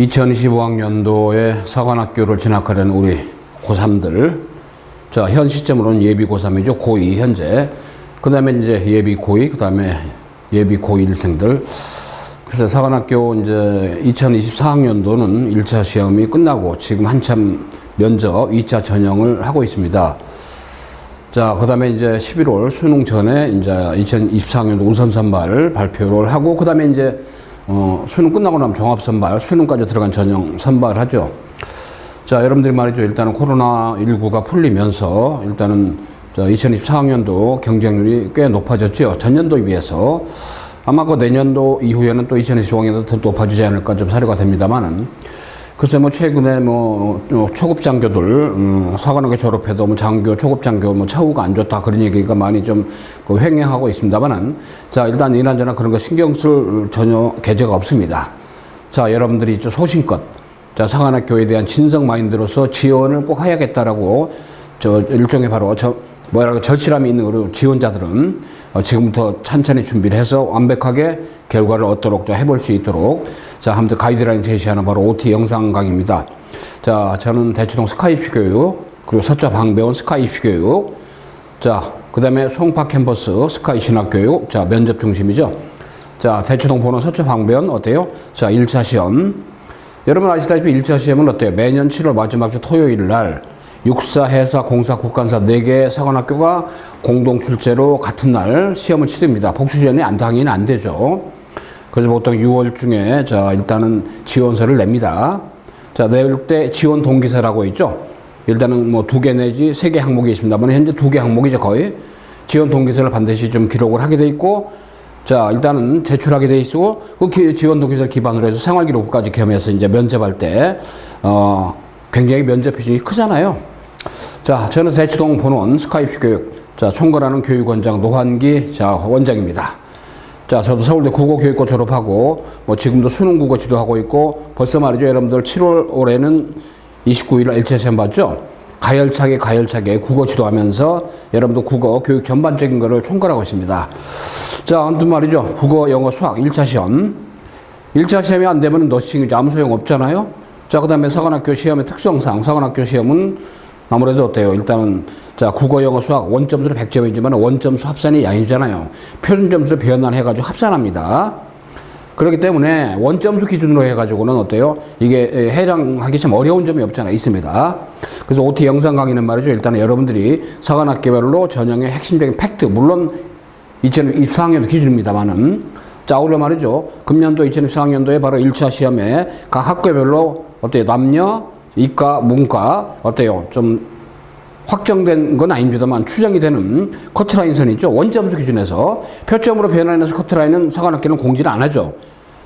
2025학년도에 사관학교를 진학하려는 우리 고3들. 자, 현 시점으로는 예비 고3이죠. 고2 현재. 그 다음에 이제 예비 고2, 그 다음에 예비 고1생들. 그래서 사관학교 이제 2024학년도는 1차 시험이 끝나고 지금 한참 면접 2차 전형을 하고 있습니다. 자, 그 다음에 이제 11월 수능 전에 이제 2024학년도 우선 선발 발표를 하고, 그 다음에 이제 수능 끝나고 나면 종합 선발, 수능까지 들어간 전형 선발하죠. 자, 여러분들이 말이죠. 일단은 코로나19가 풀리면서 일단은 2024학년도 경쟁률이 꽤 높아졌죠. 전년도에 비해서. 아마 그 내년도 이후에는 또 2025학년도 더 높아지지 않을까 좀 사료가 됩니다만은. 글쎄 뭐 최근에 뭐 초급 장교들 사관학교 졸업해도 뭐 장교, 초급 장교 뭐 처우가 안 좋다 그런 얘기가 많이 좀 횡행하고 있습니다만은, 자, 일단 이런저런 그런 거 신경 쓸 전혀 계제가 없습니다. 자, 여러분들이 소신껏 자, 사관학교에 대한 진성 마인드로서 지원을 꼭 해야겠다라고 일종의 바로 절실함이 있는 우리 지원자들은 지금부터 천천히 준비를 해서 완벽하게 결과를 얻도록 해볼 수 있도록, 자, 아무튼 가이드라인 제시하는 바로 OT 영상 강의입니다. 자, 저는 대치동 스카이피 교육, 그리고 서초 방배원 스카이피 교육, 자, 그 다음에 송파 캠퍼스 스카이 신학교육, 자, 면접 중심이죠. 자, 대치동 보는 서초 방배원 어때요? 자, 1차 시험. 여러분 아시다시피 1차 시험은 어때요? 매년 7월 마지막 주 토요일 날 육사, 해사, 공사, 국간사 4개 사관학교가 공동 출제로 같은 날 시험을 치릅니다. 복수 지원이 당연히 안 되죠. 그래서 보통 6월 중에 자, 일단은 지원서를 냅니다. 자, 낼 때 지원 동기서라고 있죠. 일단은 뭐 2개 내지 3개 항목이 있습니다만 현재 2개 항목이죠. 거의. 지원 동기서를 반드시 좀 기록을 하게 돼 있고, 자, 일단은 제출하게 돼 있고, 그 지원 동기서를 기반으로 해서 생활기록부까지 겸해서 이제 면접할 때 굉장히 면접 비중이 크잖아요. 자, 저는 대치동 본원 스카이피 교육, 자, 총괄하는 교육원장 노환기, 자, 원장입니다. 자, 저도 서울대 국어교육과 졸업하고, 뭐 지금도 수능 국어 지도하고 있고, 벌써 말이죠. 여러분들 7월 올해는 29일 1차 시험 봤죠? 가열차게 국어 지도하면서 여러분들 국어 교육 전반적인 거를 총괄하고 있습니다. 자, 아무튼 말이죠. 국어, 영어, 수학 1차 시험. 1차 시험이 안 되면 너싱이죠. 아무 소용 없잖아요. 자, 그 다음에 사관학교 시험의 특성상 사관학교 시험은 아무래도 어때요? 일단은 자, 국어, 영어, 수학 원점수로 100점이지만 원점수 합산이 아니잖아요. 표준점수로 변환해가지고 합산합니다. 그렇기 때문에 원점수 기준으로 해가지고는 어때요? 이게 해당하기 참 어려운 점이 없잖아요. 있습니다. 그래서 OT 영상 강의는 말이죠. 일단은 여러분들이 사관학교별로 전형의 핵심적인 팩트, 물론 2024학년 기준입니다만은, 자, 오늘 말이죠. 금년도 2024학년도에 바로 1차 시험에 각 학교별로 어때요? 남녀, 이과, 문과 어때요? 좀 확정된 건 아닙니다만 추정이 되는 커트라인 선이 있죠. 원점수 기준에서 표점으로 변환해서 커트라인은 사관학교는 공지를 안 하죠.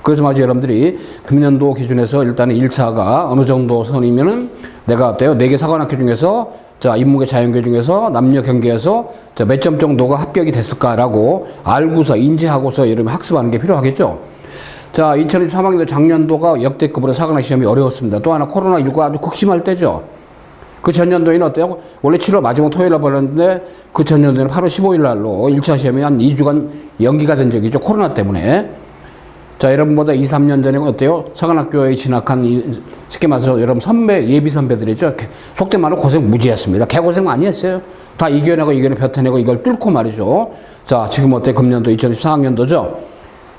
그래서 마저 여러분들이 금년도 기준에서 일단은 1차가 어느 정도 선이면은 내가 어때요? 4개 사관학교 중에서 자, 인문계 자연계 중에서 남녀 경계에서 자, 몇 점 정도가 합격이 됐을까라고 알고서 인지하고서 이러면 학습하는 게 필요하겠죠. 자, 2023학년도 작년도가 역대급으로 사관학 시험이 어려웠습니다. 또 하나 코로나19가 아주 극심할 때죠. 그 전년도에는 어때요? 원래 7월 마지막 토요일 날 벌었는데 그 전년도에는 8월 15일 날로 1차 시험이 한 2주간 연기가 된 적이 있죠. 코로나 때문에. 자, 여러분보다 2, 3년 전에 어때요? 사관학교에 진학한 쉽게 말해서 여러분 선배, 예비 선배들이죠. 속된 말로 고생 무지했습니다. 개고생 많이 했어요. 다 이겨내고 버텨내고 이걸 뚫고 말이죠. 자, 지금 어때? 금년도 2024학년도죠.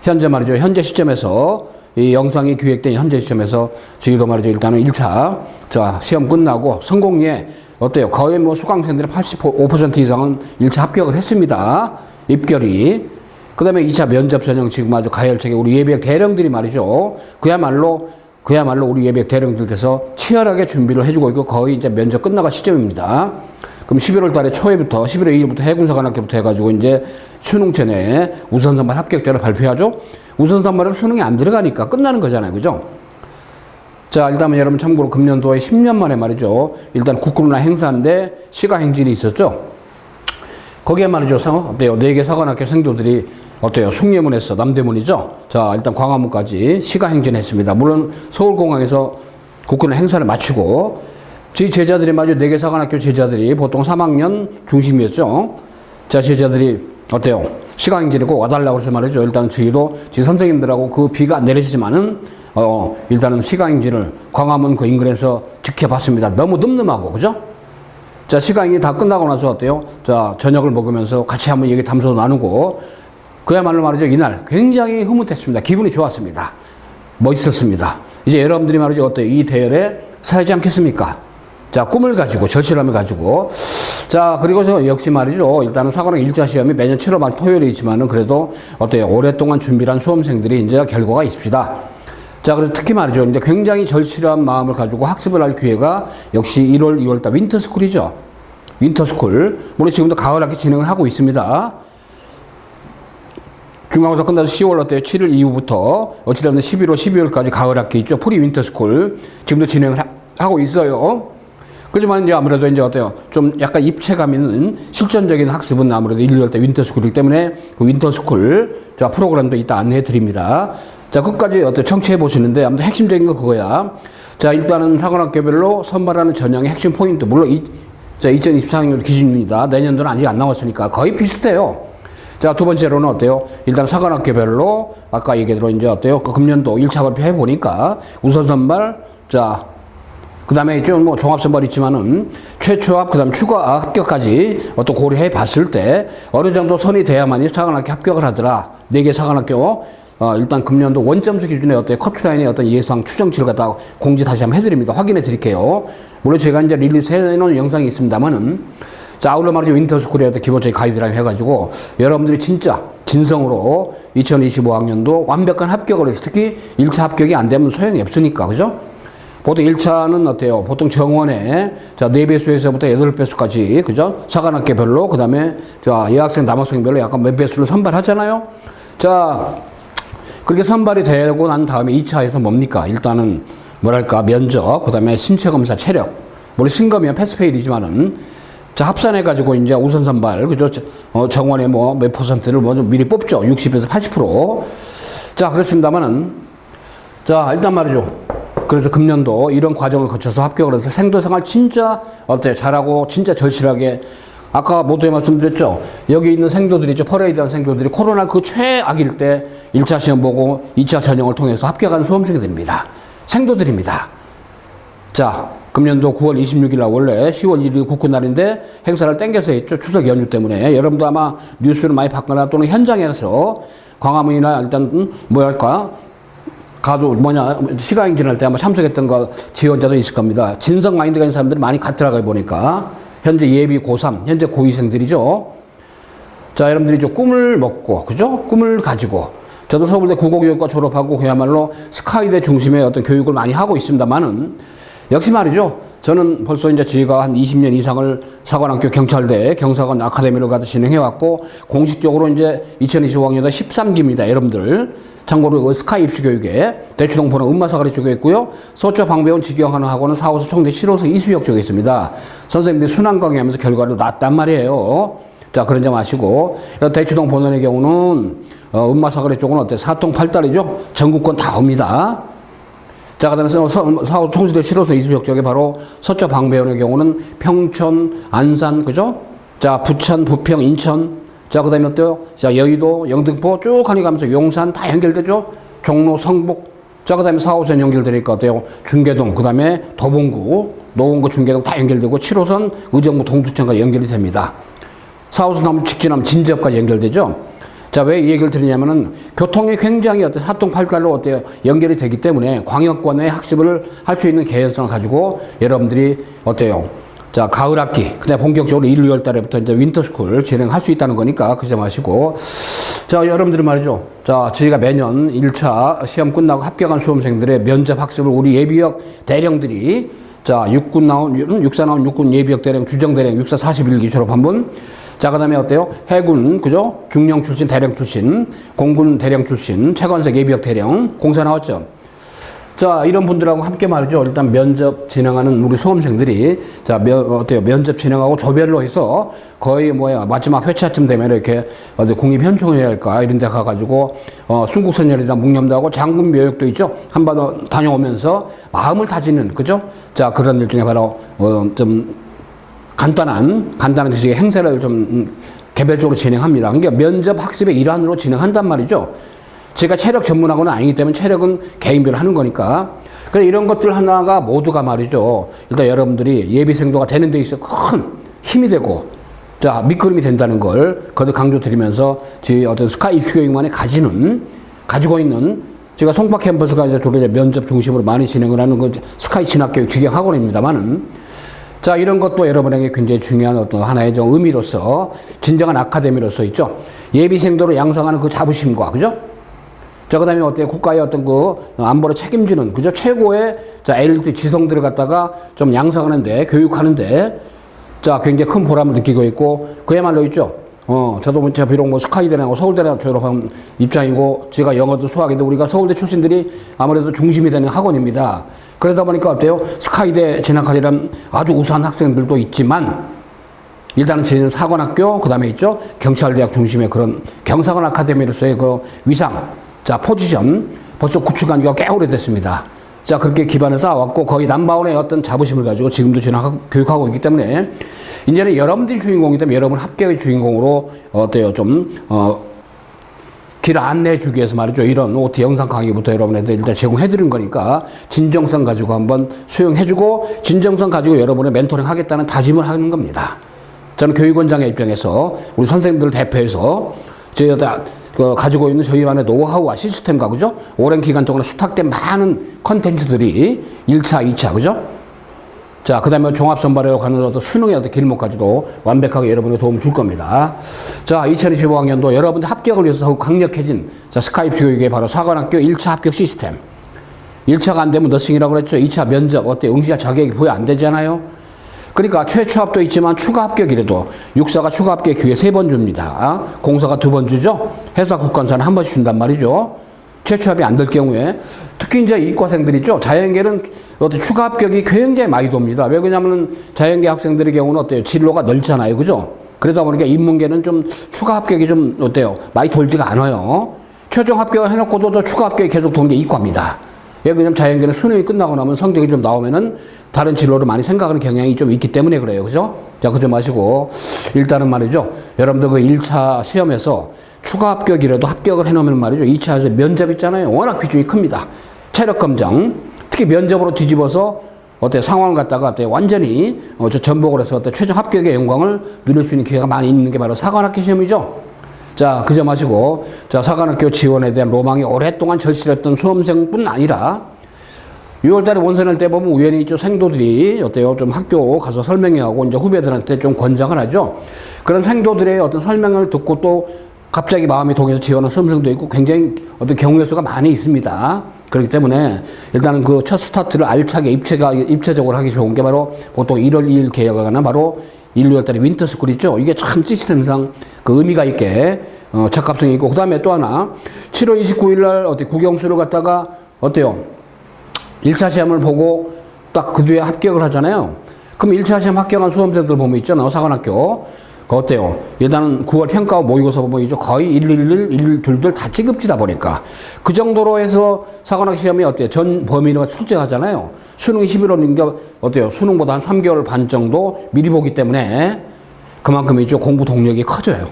현재 말이죠. 현재 시점에서 이 영상이 기획된 현재 시점에서 저희도 말이죠. 일단은 1차 자, 시험 끝나고 성공리에 어때요? 거의 뭐 수강생들의 85% 이상은 1차 합격을 했습니다. 입결이. 그 다음에 2차 면접 전형 지금 아주 가열차게 우리 예비역 대령들이 말이죠. 그야말로 우리 예비역 대령들께서 치열하게 준비를 해주고 있고 거의 이제 면접 끝나갈 시점입니다. 그럼 11월 달에 초에부터 11월 2일부터 해군사관학교부터 해가지고 이제 수능 전에 우선선발 합격자를 발표하죠. 우선선발은 수능이 안 들어가니까 끝나는 거잖아요. 그죠? 자, 일단 여러분 참고로 금년도에 10년 만에 말이죠. 일단 국군이나 행사인데 시가행진이 있었죠. 거기에 말이죠. 어때요? 4개 사관학교 생도들이 어때요? 숭례문에서 남대문이죠. 자, 일단 광화문까지 시가행진했습니다. 물론 서울공항에서 국군의 행사를 마치고 저희 제자들이 말이죠. 4개 사관학교 제자들이 보통 3학년 중심이었죠. 자, 제자들이 어때요? 시간행진이고 와달라고 해서 말이죠. 일단 저희도 저희 선생님들하고 그 비가 내리지만은 일단은 시가행진을 광화문 그 인근에서 지켜봤습니다. 너무 늠름하고, 그죠? 자, 시가행진 다 끝나고 나서 어때요? 자, 저녁을 먹으면서 같이 한번 얘기 담소 나누고, 그야말로 말이죠. 이날 굉장히 흐뭇했습니다. 기분이 좋았습니다. 멋있었습니다. 이제 여러분들이 말이죠. 어때요? 이 대열에 서야지 않겠습니까? 자, 꿈을 가지고, 절실함을 가지고. 자, 그리고 저 역시 말이죠. 일단은 사관학 1차 시험이 매년 7월 말 토요일에 있지만은 그래도 어때요? 오랫동안 준비를 한 수험생들이 이제 결과가 있습니다. 자, 그래서 특히 말이죠. 이제 굉장히 절실한 마음을 가지고 학습을 할 기회가 역시 1월, 2월달 윈터스쿨이죠. 윈터스쿨. 물론 지금도 가을 학기 진행을 하고 있습니다. 중간고사 끝나서 10월 어때요? 7일 이후부터 어찌됐든 11월, 12월까지 가을 학기 있죠. 프리 윈터스쿨. 지금도 진행을 하고 있어요. 그렇지만 이제 아무래도 이제 어때요? 좀 약간 입체감 있는 실전적인 학습은 아무래도 1, 2월 때 윈터스쿨이기 때문에 그 윈터스쿨 자 프로그램도 이따 안내해 드립니다. 자, 끝까지 어때 청취해 보시는데 아무튼 핵심적인 거 그거야. 자, 일단은 사관학교별로 선발하는 전형의 핵심 포인트. 물론 2024학년 기준입니다. 내년도는 아직 안 나왔으니까 거의 비슷해요. 자, 두 번째로는 어때요? 일단 사관학교별로 아까 얘기대로 이제 어때요? 그 금년도 1차 발표 해보니까 우선 선발, 자, 그 다음에 좀 뭐 종합선발 있지만은 최초합, 그 다음 추가 합격까지 어떤 고려해 봤을 때 어느 정도 선이 돼야만이 사관학교 합격을 하더라. 4개 사관학교, 일단 금년도 원점수 기준에 어때요? 컷라인의 어떤 예상 추정치를 갖다 공지 다시 한번 해드립니다. 확인해 드릴게요. 물론 제가 이제 릴리스 해놓은 영상이 있습니다만은 자, 아울러 말이죠. 윈터스쿨의 어떤 기본적인 가이드라인 해가지고 여러분들이 진짜 진성으로 2025학년도 완벽한 합격을 해서 특히 1차 합격이 안 되면 소용이 없으니까, 그죠? 보통 1차는 어때요? 보통 정원에, 자, 4배수에서부터 8배수까지, 그죠? 사관학교별로, 그 다음에, 자, 여학생, 남학생별로 약간 몇 배수를 선발하잖아요? 자, 그렇게 선발이 되고 난 다음에 2차에서 뭡니까? 일단은, 뭐랄까, 면접, 그 다음에 신체검사, 체력. 물론 신검이면 패스페일이지만은, 자, 합산해가지고 이제 우선 선발, 그죠? 정원에 뭐 몇 퍼센트를 먼저 미리 뽑죠. 60에서 80%. 자, 그렇습니다만은, 자, 일단 말이죠. 그래서 금년도 이런 과정을 거쳐서 합격을 해서 생도생활 진짜 어때요? 잘하고 진짜 절실하게 아까 모두에 말씀드렸죠. 여기 있는 생도들이죠. 퍼레이드한 생도들이 코로나 그 최악일 때 1차 시험 보고 2차 전형을 통해서 합격한 수험생들입니다. 생도들입니다. 자, 금년도 9월 26일 날 원래 10월 1일 국군날인데 행사를 땡겨서 했죠. 추석 연휴 때문에. 여러분도 아마 뉴스를 많이 봤거나 또는 현장에 가서 광화문이나 일단 뭐랄까 가도 시가행진 할 때 아마 참석했던 거 지원자도 있을 겁니다. 진성 마인드가 있는 사람들이 많이 갔더라고요, 보니까. 현재 예비 고3, 현재 고2생들이죠. 자, 여러분들이 좀 꿈을 먹고, 그죠? 꿈을 가지고. 저도 서울대 국어교육과 졸업하고 그야말로 스카이대 중심의 어떤 교육을 많이 하고 있습니다만은 역시 말이죠. 저는 벌써 이제 저희가 한 20년 이상을 사관학교 경찰대 경사관 아카데미를 가서 진행해왔고 공식적으로 이제 2025학년도 13기입니다. 여러분들. 참고로 그 스카이 입시 교육에 대추동포는 음마사거리 쪽에 있고요. 서초 방배원 직영하는 학원은 사호서 총대 실호서 이수역 쪽에 있습니다. 선생님들이 순환 강의하면서 결과를 놨단 말이에요. 자, 그런 점 아시고. 대추동 본원의 경우는 음마사거리 쪽은 어때? 사통팔달이죠. 전국권 다 옵니다. 자, 그 다음에 사호 총수대 실호서 이수역 쪽에 바로 서초 방배원의 경우는 평촌, 안산, 그죠? 자, 부천, 부평, 인천. 자, 그 다음에 어때요? 자, 여의도, 영등포 쭉 가면서 용산 다 연결되죠? 종로, 성북. 자, 그 다음에 4호선 연결되니까 어때요? 중계동, 그 다음에 도봉구, 노원구, 중계동 다 연결되고 7호선 의정부, 동두천까지 연결이 됩니다. 4호선 하면 직진하면 진지역까지 연결되죠? 자, 왜 이 얘기를 드리냐면은 교통이 굉장히 어때 사통팔달로 어때요? 연결이 되기 때문에 광역권의 학습을 할 수 있는 개연성을 가지고 여러분들이 어때요? 자, 가을 학기, 그다음 본격적으로 1, 2월 달에부터 이제 윈터스쿨 진행할 수 있다는 거니까 그러지 마시고. 자, 여러분들이 말이죠. 자, 저희가 매년 1차 시험 끝나고 합격한 수험생들의 면접 학습을 우리 예비역 대령들이 자, 육사 나온 육군 예비역 대령, 주정 대령, 육사 41기 졸업한 분. 자, 그 다음에 어때요? 해군, 그죠? 중령 출신, 대령 출신, 공군 대령 출신, 최건석 예비역 대령, 공사 나왔죠? 자, 이런 분들하고 함께 말이죠. 일단 면접 진행하는 우리 수험생들이, 자, 어때요? 면접 진행하고 조별로 해서 거의 마지막 회차쯤 되면 이렇게 어디 국립현충원이랄까 이런 데 가가지고, 순국선열이다 묵념도 하고 장군 묘역도 있죠. 한번 다녀오면서 마음을 다지는, 그죠? 자, 그런 일 중에 바로, 좀 간단한 식의 행사를 좀 개별적으로 진행합니다. 그러니까 면접 학습의 일환으로 진행한단 말이죠. 제가 체력 전문학원은 아니기 때문에 체력은 개인별로 하는 거니까. 그래서 이런 것들 하나가 모두가 말이죠. 일단 여러분들이 예비생도가 되는 데 있어 큰 힘이 되고, 자, 밑거름이 된다는 걸 거듭 강조드리면서 제 어떤 스카 입시교육만에 가지고 있는 제가 송파 캠퍼스가 이제 주로 면접 중심으로 많이 진행을 하는 그 스카이 진학교육 직영학원입니다만은, 자, 이런 것도 여러분에게 굉장히 중요한 어떤 하나의 좀 의미로서 진정한 아카데미로서 있죠. 예비생도로 양성하는 그 자부심과, 그죠? 자, 그 다음에 어때요? 국가의 어떤 그 안보를 책임지는, 그죠? 최고의, 자, 엘리트 지성들을 갖다가 좀 양성하는데, 교육하는데, 자, 굉장히 큰 보람을 느끼고 있고, 그야말로 있죠. 저도 제가 비록 뭐 스카이대라고 서울대를 졸업한 입장이고, 제가 영어도 수학에도 우리가 서울대 출신들이 아무래도 중심이 되는 학원입니다. 그러다 보니까 어때요? 스카이대 진학하려는 아주 우수한 학생들도 있지만, 일단은 저희는 사관학교, 그 다음에 있죠. 경찰대학 중심의 그런 경사관 아카데미로서의 그 위상, 자, 포지션, 벌써 구축한 지가 꽤 오래됐습니다. 자, 그렇게 기반을 쌓아왔고, 거의 남바원의 어떤 자부심을 가지고 지금도 교육하고 있기 때문에, 이제는 여러분들이 주인공이기 때문에 여러분 합격의 주인공으로, 어때요? 길 안내해 주기 위해서 말이죠. 이런 OT 영상 강의부터 여러분한테 일단 제공해 드린 거니까, 진정성 가지고 한번 수용해 주고, 진정성 가지고 여러분의 멘토링 하겠다는 다짐을 하는 겁니다. 저는 교육원장의 입장에서, 우리 선생님들을 대표해서, 저희가 가지고 있는 저희만의 노하우와 시스템과, 그죠? 오랜 기간 동안 수탁된 많은 컨텐츠들이 1차, 2차, 그죠? 자, 그 다음에 종합선발에 가는 어떤 수능의 어떤 길목까지도 완벽하게 여러분에게 도움을 줄 겁니다. 자, 2025학년도 여러분들 합격을 위해서 더욱 강력해진, 자, 스카이프 교육의 바로 사관학교 1차 합격 시스템. 1차가 안 되면 너싱이라고 그랬죠. 2차 면접, 어때? 응시자 자격이 부여 안 되잖아요. 그러니까 최초 합도 있지만 추가 합격이라도 육사가 추가 합격 기회 3번 줍니다. 공사가 2번 주죠. 회사 국관사는 1번씩 준단 말이죠. 최초 합이 안 될 경우에, 특히 이제 이과생들 있죠. 자연계는 어떤 추가 합격이 굉장히 많이 돕니다. 왜 그러냐면은 자연계 학생들의 경우는 어때요? 진로가 넓잖아요. 그죠? 그러다 보니까 인문계는 좀 추가 합격이 좀 어때요? 많이 돌지가 않아요. 최종 합격을 해놓고도 또 추가 합격이 계속 도는 게 이과입니다. 왜 그러냐면 자연계는 수능이 끝나고 나면 성적이 좀 나오면은 다른 진로를 많이 생각하는 경향이 좀 있기 때문에 그래요. 그죠? 자, 그러지 마시고, 일단은 말이죠. 여러분들 그 1차 시험에서 추가 합격이라도 합격을 해놓으면 말이죠. 2차에서 면접 있잖아요. 워낙 비중이 큽니다. 체력 검정, 특히 면접으로 뒤집어서 어때 상황을 갖다가 어때 완전히 전복을 해서 어때 최종 합격의 영광을 누릴 수 있는 기회가 많이 있는 게 바로 사관학교 시험이죠. 자, 그저 마시고, 자, 사관학교 지원에 대한 로망이 오랫동안 절실했던 수험생뿐 아니라 6월달에 원서낼 때 보면 우연히 있죠. 생도들이 어때요? 좀 학교 가서 설명회 하고 이제 후배들한테 좀 권장을 하죠. 그런 생도들의 어떤 설명을 듣고 또 갑자기 마음이 동해서 지원한 수험생도 있고 굉장히 어떤 경우의 수가 많이 있습니다. 그렇기 때문에 일단은 그 첫 스타트를 알차게 입체적으로 하기 좋은 게 바로 보통 1월 2일 개혁하거나 바로 1, 2월달에 윈터스쿨 있죠. 이게 참 시스템상 그 의미가 있게 적합성이 있고, 그 다음에 또 하나 7월 29일날 어때 국영수를 갖다가 어때요? 1차 시험을 보고 딱 그 뒤에 합격을 하잖아요. 그럼 1차 시험 합격한 수험생들 보면 있잖아요. 사관학교. 그 어때요? 일단은 9월 평가 모의고사 보면 이죠. 거의 111, 122 다 찌급지다 보니까. 그 정도로 해서 사관학교 시험이 어때요? 전 범위가 출제하잖아요. 수능이 11월인가 어때요? 수능보다 한 3개월 반 정도 미리 보기 때문에 그만큼 이죠. 공부 동력이 커져요.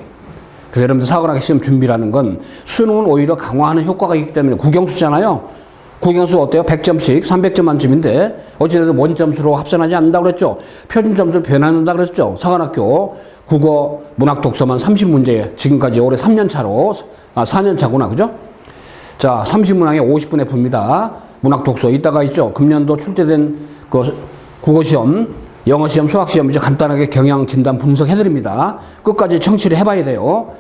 그래서 여러분들 사관학교 시험 준비라는 건 수능은 오히려 강화하는 효과가 있기 때문에 국영수잖아요. 국영수 어때요? 100점씩 300점 만점인데 어찌됐든 원점수로 합산하지 않는다고 그랬죠. 표준 점수를 변환한다고 그랬죠. 사관학교 국어 문학 독서만 30문제 지금까지 올해 3년 차로 4년 차구나. 그죠? 자, 30문항에 50분에 풉니다. 문학 독서 이따가 있죠. 금년도 출제된 그 국어 시험, 영어 시험, 수학 시험 이제 간단하게 경향 진단 분석해 드립니다. 끝까지 청취를 해 봐야 돼요.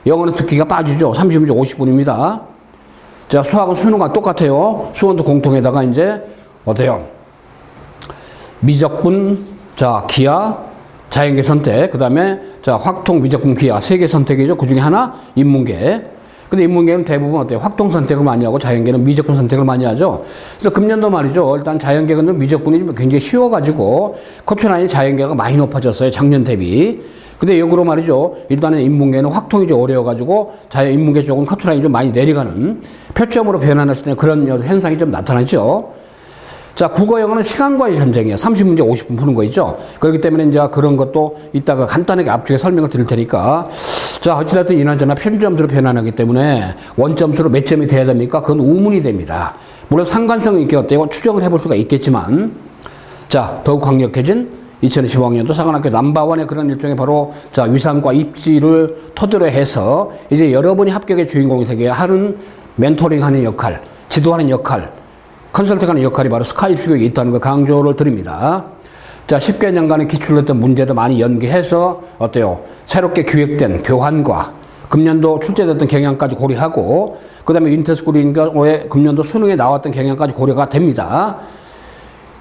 영어는 듣기가 빠지죠. 30문제 50분입니다. 자, 수학은 수능과 똑같아요. 수원도 공통에다가 이제 어때요? 미적분, 자, 기하, 자연계 선택, 그 다음에 자, 확통, 미적분, 기하 3개 선택이죠. 그 중에 하나 인문계. 근데 인문계는 대부분 어때요? 확통 선택을 많이 하고 자연계는 미적분 선택을 많이 하죠. 그래서 금년도 말이죠. 일단 자연계는 미적분이 굉장히 쉬워가지고 커트라인이 자연계가 많이 높아졌어요. 작년 대비. 근데 역으로 말이죠. 일단은 인문계는 확통이 좀 어려워가지고 인문계 쪽은 커트라인이 좀 많이 내려가는 표점으로 변환했을 때 그런 현상이 좀 나타나죠. 자, 국어 영어는 시간과의 전쟁이에요. 30문제 50분 푸는 거 있죠. 그렇기 때문에 이제 그런 것도 이따가 간단하게 앞쪽에 설명을 드릴 테니까 자, 어찌됐든 이나저나 평점수로 변환하기 때문에 원점수로 몇 점이 돼야 됩니까? 그건 우문이 됩니다. 물론 상관성이 있게 어때요? 추정을 해볼 수가 있겠지만, 자, 더욱 강력해진 2015학년도 사관학교 넘버원의 그런 일종의 바로 자, 위상과 입지를 토대로 해서 이제 여러분이 합격의 주인공이 되게 하는 멘토링하는 역할, 지도하는 역할, 컨설팅하는 역할이 바로 스카이프 교육에 있다는 걸 강조를 드립니다. 자, 10개 년간의 기출로 했던 문제도 많이 연계해서 어때요? 새롭게 기획된 교환과 금년도 출제됐던 경향까지 고려하고 그 다음에 윈터스쿨인가 금년도 수능에 나왔던 경향까지 고려가 됩니다.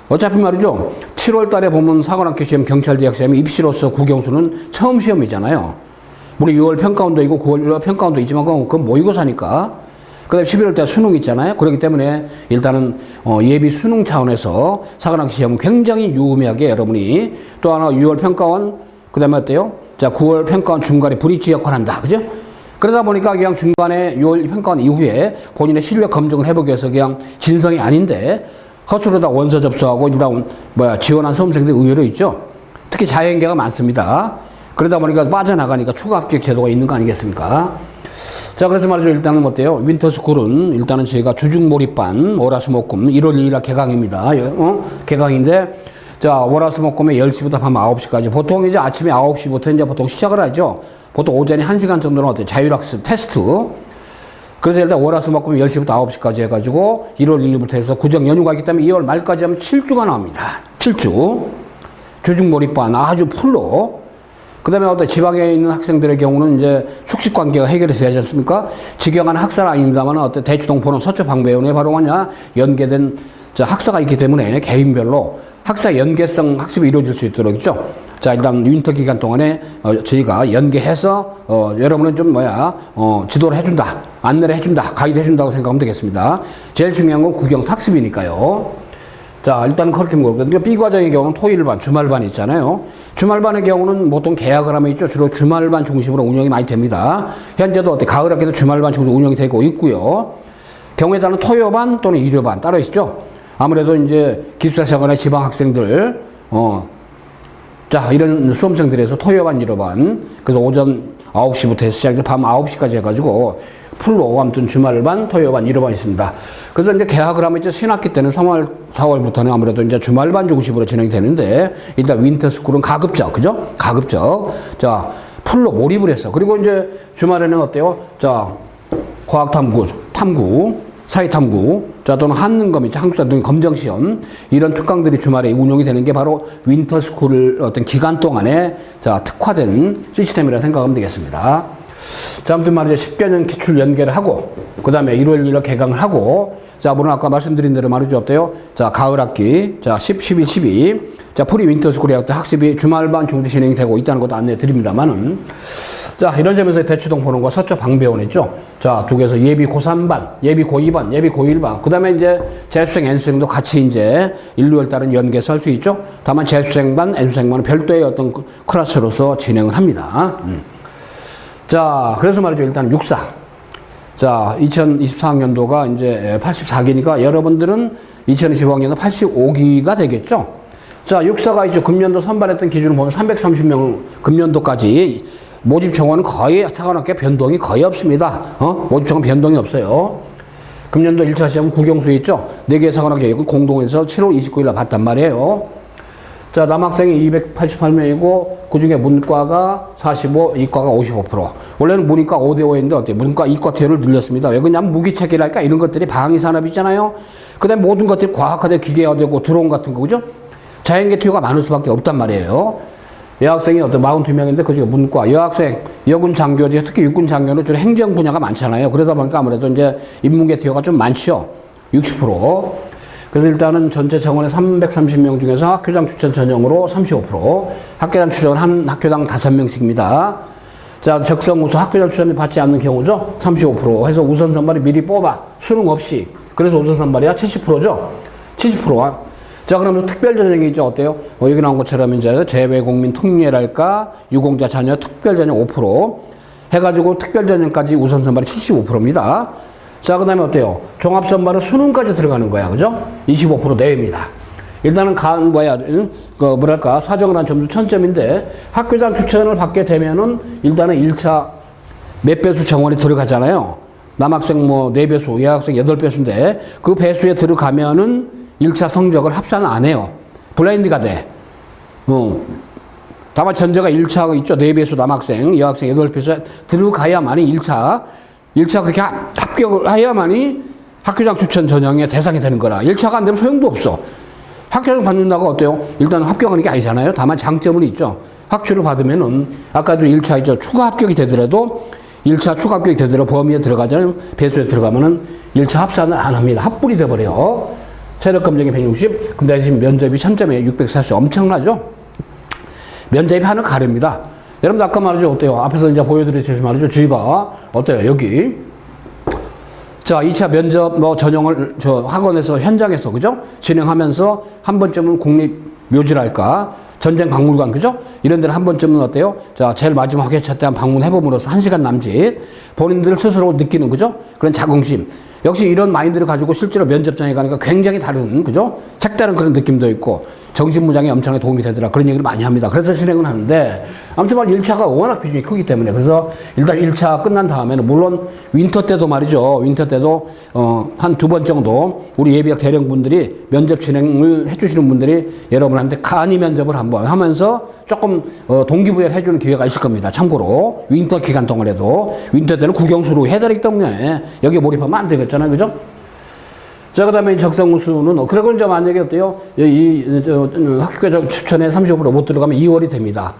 어차피 말이죠. 7월 달에 보면 사관학교 시험, 경찰대학 시험이 입시로서 국영수는 처음 시험이잖아요. 물론 6월 평가원도 있고 9월 평가원도 있지만 그건 모의고사니까. 그 다음에 11월 달 수능 있잖아요. 그렇기 때문에 일단은 예비 수능 차원에서 사관학교 시험은 굉장히 유의미하게 여러분이 또 하나 6월 평가원 그 다음에 어때요? 자, 9월 평가원 중간에 브릿지 역할을 한다. 그죠? 그러다 보니까 그냥 중간에 6월 평가원 이후에 본인의 실력 검증을 해보기 위해서 그냥 진성이 아닌데 허투루 다 원서 접수하고 일단 지원한 수험생들이 의외로 있죠. 특히 자연계가 많습니다. 그러다 보니까 빠져나가니까 추가 합격 제도가 있는 거 아니겠습니까? 자, 그래서 말이죠. 일단은 어때요? 윈터스쿨은 일단은 저희가 주중몰입반 월화수목금 1월 2일 개강입니다. 개강인데 자, 월화수목금에 10시부터 밤 9시까지 보통 이제 아침에 9시부터 이제 보통 시작을 하죠. 보통 오전에 1시간 정도는 어때요? 자율학습 테스트. 그래서 일단 월화수목금 10시부터 9시까지 해가지고 1월 2일부터 해서 구정 연휴가 있기 때문에 2월 말까지 하면 7주가 나옵니다. 7주. 주중몰입반 아주 풀로. 그 다음에 어떤 지방에 있는 학생들의 경우는 이제 숙식 관계가 해결이 되지 않습니까? 직영한 학사는 아닙니다만 어떤 대추동포는 서초방배원에 바로 연계된 학사가 있기 때문에 개인별로 학사 연계성 학습이 이루어질 수 있도록 있죠. 자, 일단 윈터 기간 동안에 저희가 연계해서 여러분은 좀 지도를 해준다, 안내를 해준다, 가이드 해준다고 생각하면 되겠습니다. 제일 중요한 건 국영 학습이니까요. 자, 일단 그렇게 먹거든요. B과정의 경우는 토일반, 주말반 있잖아요. 주말반의 경우는 보통 계약을 하면 있죠. 주로 주말반 중심으로 운영이 많이 됩니다. 현재도 가을 학기도 주말반 중심으로 운영이 되고 있고요. 경우에 따른 토요반 또는 일요반 따로 있죠. 아무래도 이제 기숙사생활의 지방 학생들, 자, 이런 수험생들에서 토요반, 일요반, 그래서 오전 9시부터 시작해서 밤 9시까지 해가지고 풀로 아무튼 주말반, 토요반, 일요반 있습니다. 그래서 이제 개학을 하면 이제 신학기 때는 3월, 4월부터는 아무래도 이제 주말반 중심으로 진행이 되는데 일단 윈터스쿨은 가급적, 그죠? 가급적. 자, 풀로 몰입을 했어. 그리고 이제 주말에는 어때요? 자, 과학탐구, 탐구, 사회탐구, 자, 또는 한능검, 한국사 등 검정시험, 이런 특강들이 주말에 운영이 되는 게 바로 윈터스쿨 어떤 기간 동안에 자, 특화된 시스템이라 생각하면 되겠습니다. 자, 아무튼 말이죠. 10개년 기출 연계를 하고, 그 다음에 1월 1일 개강을 하고, 자, 물론 아까 말씀드린 대로 말이죠. 어때요? 자, 가을 학기, 자, 10, 11, 12, 자, 프리 윈터스쿨의 학습이 주말반 정도 진행이 되고 있다는 것도 안내해 드립니다만은, 자, 이런 점에서 대추동포론과 서초 방배원 있죠. 자, 두 개에서 예비 고3반, 예비 고2반, 예비 고1반, 그 다음에 이제 재수생, N수생도 같이 이제 1, 2월 달은 연계해서 할 수 있죠. 다만 재수생반, N수생반은 별도의 어떤 클래스로서 진행을 합니다. 자, 그래서 말이죠. 일단 육사. 자, 2024학년도가 이제 84기니까 여러분들은 2025학년도 85기가 되겠죠. 자, 육사가 이제 금년도 선발했던 기준을 보면 330명 금년도까지 모집 정원은 거의 사관학교 변동이 거의 없습니다. 모집 정원 변동이 없어요. 금년도 1차 시험 국영수 있죠. 4개 사관학교 공동에서 7월 29일 날 봤단 말이에요. 자, 남학생이 288명이고 그중에 문과가 45, 이과가 55%. 원래는 문이과 5대5인데 어때요? 문과 이과 태율을 늘렸습니다. 왜 그러냐면 무기체계랄까 이런 것들이 방위 산업 있잖아요. 그 다음에 모든 것들이 과학화되고 기계화되고 드론 같은 거, 그죠? 자연계 투여가 많을 수밖에 없단 말이에요. 여학생이 어떤 42명인데 그중에 문과, 여학생, 여군 장교, 특히 육군 장교는 주로 행정 분야가 많잖아요. 그러다 보니까 아무래도 이제 인문계 투여가 좀 많죠. 60%. 그래서 일단은 전체 정원의 330명 중에서 학교장 추천 전형으로 35%, 학교장 추천은 한 학교당 5명씩입니다. 자, 적성 우수 학교장 추천을 받지 않는 경우죠. 35% 해서 우선 선발이 미리 뽑아. 수능 없이. 그래서 우선 선발이야 70%죠. 70%가. 자, 그러면 특별 전형이 있죠. 어때요? 여기 나온 것처럼 이제 재외국민 특례랄까, 유공자 자녀 특별 전형 5% 해가지고 특별 전형까지 우선 선발이 75%입니다. 자, 그 다음에 어때요? 종합 선발은 수능까지 들어가는 거야. 그죠? 25% 내외입니다. 일단은 사정을 한 점수 1000점인데 학교장 추천을 받게 되면은 일단은 1차 몇 배수 정원에 들어가잖아요. 남학생 뭐 4배수, 여학생 8배수인데 그 배수에 들어가면은 1차 성적을 합산 안 해요. 블라인드가 돼. 다만 전제가 1차 있죠. 4배수 남학생, 여학생 8배수 들어가야만이 1차 그렇게 합격을 해야만이 학교장 추천 전형의 대상이 되는 거라. 1차가 안 되면 소용도 없어. 학교장 받는다고 어때요? 일단 합격하는 게 아니잖아요. 다만 장점은 있죠. 학주를 받으면은 아까도 1차 있죠. 추가 합격이 되더라도 1차 추가 합격이 되더라도 범위에 들어가잖아요. 배수에 들어가면은 1차 합산을 안 합니다. 합불이 돼버려요. 체력 검정이 160, 근데 지금 면접이 1000점에 640 엄청나죠? 면접이 하는 가릅니다. 여러분들 아까 말이죠. 어때요? 앞에서 이제 보여드렸듯이 말이죠. 저희가 어때요? 여기. 자, 2차 면접 전형을 학원에서 현장에서 그죠? 진행하면서 한 번쯤은 국립묘지랄까? 전쟁박물관 그죠? 이런 데는 한 번쯤은 어때요? 자, 제일 마지막 회차 때 한 방문해봄으로써 1시간 남짓 본인들 스스로 느끼는 그죠? 그런 자긍심. 역시 이런 마인드를 가지고 실제로 면접장에 가니까 굉장히 다른 그죠? 색다른 그런 느낌도 있고 정신무장에 엄청나게 도움이 되더라. 그런 얘기를 많이 합니다. 그래서 진행을 하는데 아무튼 말 1차가 워낙 비중이 크기 때문에 그래서 일단 1차 끝난 다음에는 물론 윈터 때도 말이죠. 윈터 때도 한 2번 정도 우리 예비학 대령분들이 면접 진행을 해주시는 분들이 여러분한테 간이 면접을 한번 하면서 조금 동기부여를 해주는 기회가 있을 겁니다. 참고로 윈터 기간 동안에도 윈터 때는 국영수로 해야 되기 때문에 여기에 몰입하면 안 되겠잖아요. 그죠? 자, 그 다음에 적성우수는, 그리고 이제 만약에 어때요? 학교장 추천에 35% 못 들어가면 2월이 됩니다.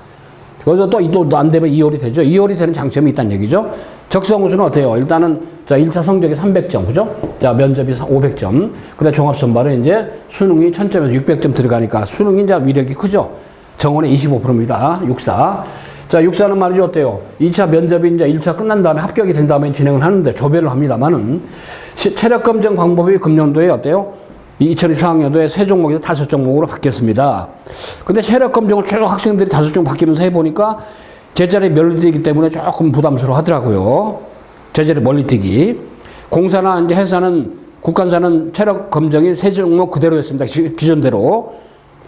그래서 또 안 되면 2월이 되죠. 2월이 되는 장점이 있다는 얘기죠. 적성우수는 어때요? 일단은, 자, 1차 성적이 300점, 그죠? 자, 면접이 500점. 그 다음에 종합선발은 이제 수능이 1000점에서 600점 들어가니까 수능이 이제 위력이 크죠? 정원의 25%입니다. 육사. 자, 육사는 말이죠. 어때요? 2차 면접이 이제 1차 끝난 다음에 합격이 된 다음에 진행을 하는데 조별을 합니다만은 체력 검정 방법이 금년도에 어때요? 2024학년도에 3종목에서 5종목으로 바뀌었습니다. 근데 체력 검정을 쭉 학생들이 5종 바뀌면서 해보니까 제자리 멀리뛰기 때문에 조금 부담스러워 하더라고요. 제자리 멀리뛰기. 공사나 이제 회사는, 국간사는 체력 검정이 3종목 그대로였습니다. 기존대로.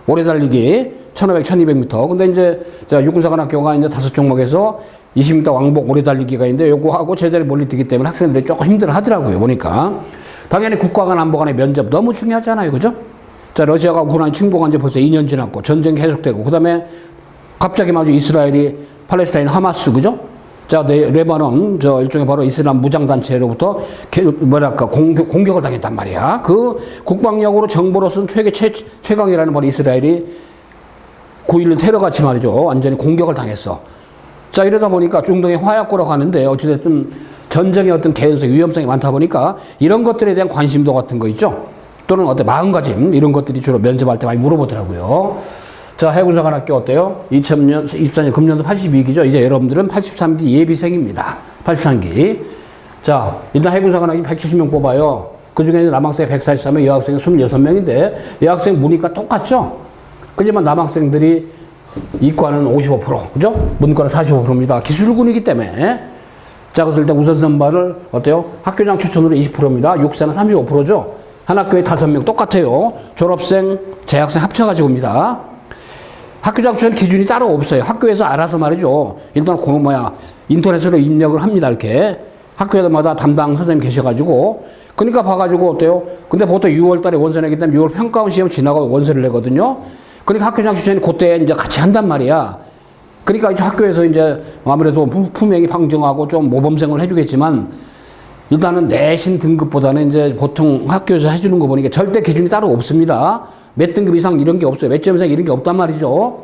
오래 달리기 1500, 1200m. 근데 이제, 자, 육군사관학교가 이제 5종목에서 20m 왕복 오래 달리기가 있는데 요거하고 제자리 멀리뛰기 때문에 학생들이 조금 힘들어 하더라고요. 보니까. 당연히 국가간 안보간의 면접 너무 중요하잖아요. 그죠? 자, 러시아가 우크라이나 침공한 지 벌써 2년 지났고 전쟁 계속되고 그 다음에 갑자기 마주 이스라엘이 팔레스타인 하마스 그죠? 자, 레바논 일종의 바로 이슬람 무장단체로부터 공격을 당했단 말이야. 그 국방력으로 정보로서는 최강이라는 바로 이스라엘이 9.11 테러같이 말이죠. 완전히 공격을 당했어. 자, 이러다 보니까 중동의 화약고라고 하는데 어찌됐든 전쟁의 어떤 개연성, 위험성이 많다 보니까 이런 것들에 대한 관심도 같은 거 있죠. 또는 어떤 마음가짐 이런 것들이 주로 면접할 때 많이 물어보더라고요. 자, 해군사관학교 어때요? 2024년 금년도 82기죠. 이제 여러분들은 83기 예비생입니다. 83기. 자, 일단 해군사관학교 170명 뽑아요. 그 중에 남학생 143명, 여학생 26명인데 여학생 문이과 똑같죠? 그지만 남학생들이 이과는 55%, 그죠? 문과는 45%입니다. 기술군이기 때문에. 자, 그래서 일단 우선 선발을 어때요? 학교장 추천으로 20%입니다. 육사는 35%죠? 한 학교에 5명 똑같아요. 졸업생, 재학생 합쳐가지고 옵니다. 학교장 추천 기준이 따로 없어요. 학교에서 알아서 말이죠. 일단 인터넷으로 입력을 합니다. 이렇게. 학교마다 담당 선생님 계셔가지고. 그러니까 봐가지고 어때요? 근데 보통 6월 달에 원서내기 때문에 6월 평가원 시험 지나고 원서를 내거든요. 그러니까 학교장 추천이 그때 이제 같이 한단 말이야. 그러니까 이제 학교에서 이제 아무래도 품행이 방정하고 좀 모범생을 해주겠지만 일단은 내신 등급보다는 이제 보통 학교에서 해주는 거 보니까 절대 기준이 따로 없습니다. 몇 등급 이상 이런 게 없어요. 몇 점 이상 이런 게 없단 말이죠.